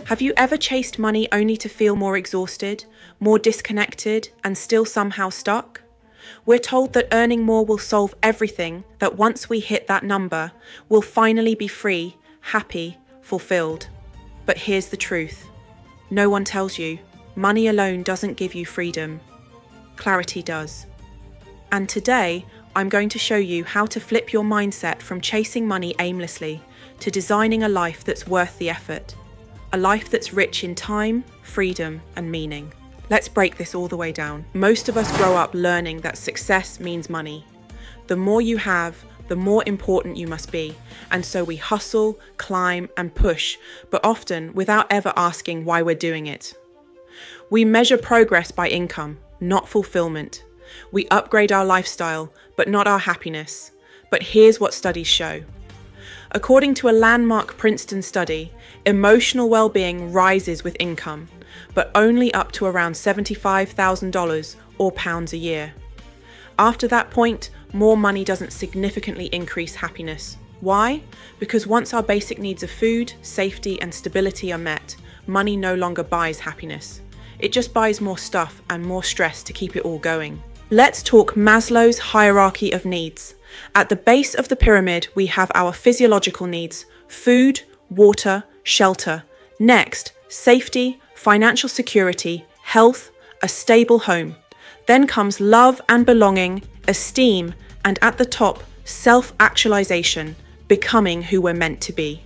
Have you ever chased money only to feel more exhausted, more disconnected, and still somehow stuck? We're told that earning more will solve everything, that once we hit that number, we'll finally be free, happy, fulfilled. But here's the truth. No one tells you. Money alone doesn't give you freedom. Clarity does. And today, I'm going to show you how to flip your mindset from chasing money aimlessly to designing a life that's worth the effort. A life that's rich in time, freedom, and meaning. Let's break this all the way down. Most of us grow up learning that success means money. The more you have, the more important you must be. And so we hustle, climb, and push, but often without ever asking why we're doing it. We measure progress by income, not fulfillment. We upgrade our lifestyle, but not our happiness. But here's what studies show. According to a landmark Princeton study, emotional well-being rises with income, but only up to around $75,000 or pounds a year. After that point, more money doesn't significantly increase happiness. Why? Because once our basic needs of food, safety, and stability are met, money no longer buys happiness. It just buys more stuff and more stress to keep it all going. Let's talk Maslow's hierarchy of needs. At the base of the pyramid, we have our physiological needs: food, water, shelter. Next, safety, financial security, health, a stable home. Then comes love and belonging, esteem, and at the top, self-actualization, becoming who we're meant to be.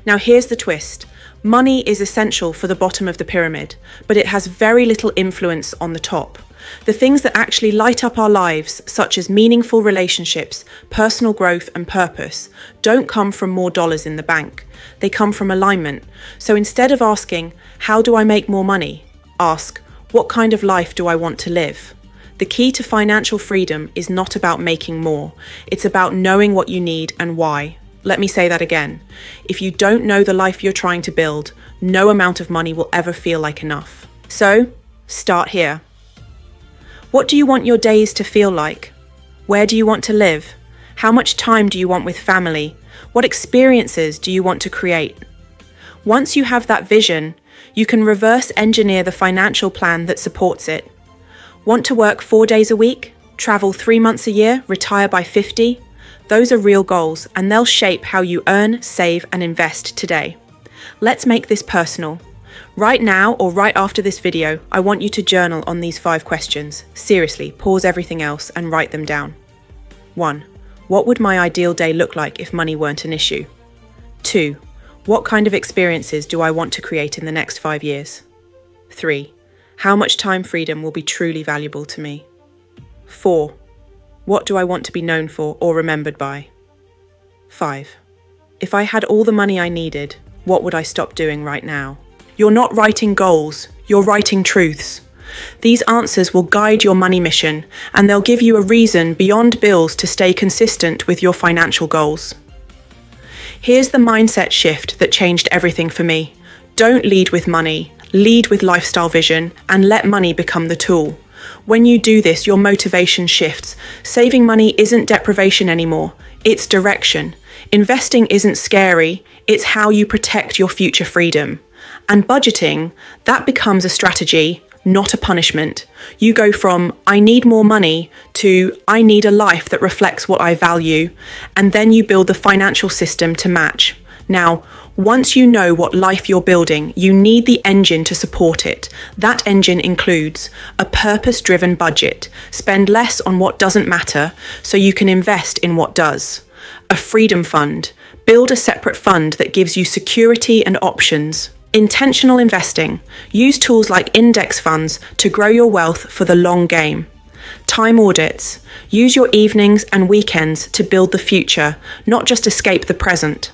Now here's the twist. Money is essential for the bottom of the pyramid, but it has very little influence on the top. The things that actually light up our lives, such as meaningful relationships, personal growth, and purpose, don't come from more dollars in the bank. They come from alignment. So instead of asking, how do I make more money? Ask, what kind of life do I want to live? The key to financial freedom is not about making more. It's about knowing what you need and why. Let me say that again. If you don't know the life you're trying to build, no amount of money will ever feel like enough. So, start here. What do you want your days to feel like? Where do you want to live? How much time do you want with family? What experiences do you want to create? Once you have that vision, you can reverse engineer the financial plan that supports it. Want to work 4 days a week? Travel 3 months a year? Retire by 50? Those are real goals, and they'll shape how you earn, save, and invest today. Let's make this personal. Right now, or right after this video, I want you to journal on these 5 questions. Seriously, pause everything else and write them down. 1. What would my ideal day look like if money weren't an issue? 2. What kind of experiences do I want to create in the next 5 years? 3. How much time freedom will be truly valuable to me? 4. What do I want to be known for or remembered by? 5. If I had all the money I needed, what would I stop doing right now? You're not writing goals, you're writing truths. These answers will guide your money mission, and they'll give you a reason beyond bills to stay consistent with your financial goals. Here's the mindset shift that changed everything for me. Don't lead with money, lead with lifestyle vision, and let money become the tool. When you do this, your motivation shifts. Saving money isn't deprivation anymore, it's direction. Investing isn't scary, it's how you protect your future freedom. And budgeting, that becomes a strategy, not a punishment. You go from, I need more money, to, I need a life that reflects what I value. And then you build the financial system to match. Now, once you know what life you're building, you need the engine to support it. That engine includes a purpose-driven budget. Spend less on what doesn't matter so you can invest in what does. A freedom fund. Build a separate fund that gives you security and options. Intentional investing. Use tools like index funds to grow your wealth for the long game. Time audits. Use your evenings and weekends to build the future, not just escape the present.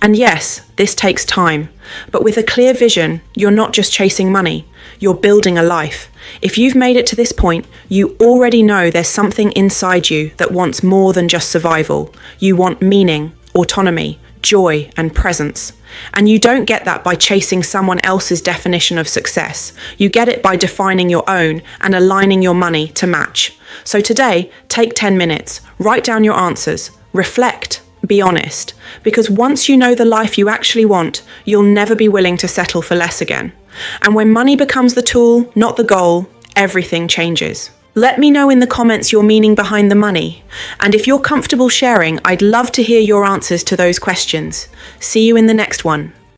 And yes, this takes time, but with a clear vision, you're not just chasing money, you're building a life. If you've made it to this point, you already know there's something inside you that wants more than just survival. You want meaning, autonomy, joy, and presence. And you don't get that by chasing someone else's definition of success. You get it by defining your own and aligning your money to match. So today, take 10 minutes, write down your answers, reflect, Be honest, because once you know the life you actually want, you'll never be willing to settle for less again. And when money becomes the tool, not the goal, everything changes. Let me know in the comments your meaning behind the money. And if you're comfortable sharing, I'd love to hear your answers to those questions. See you in the next one.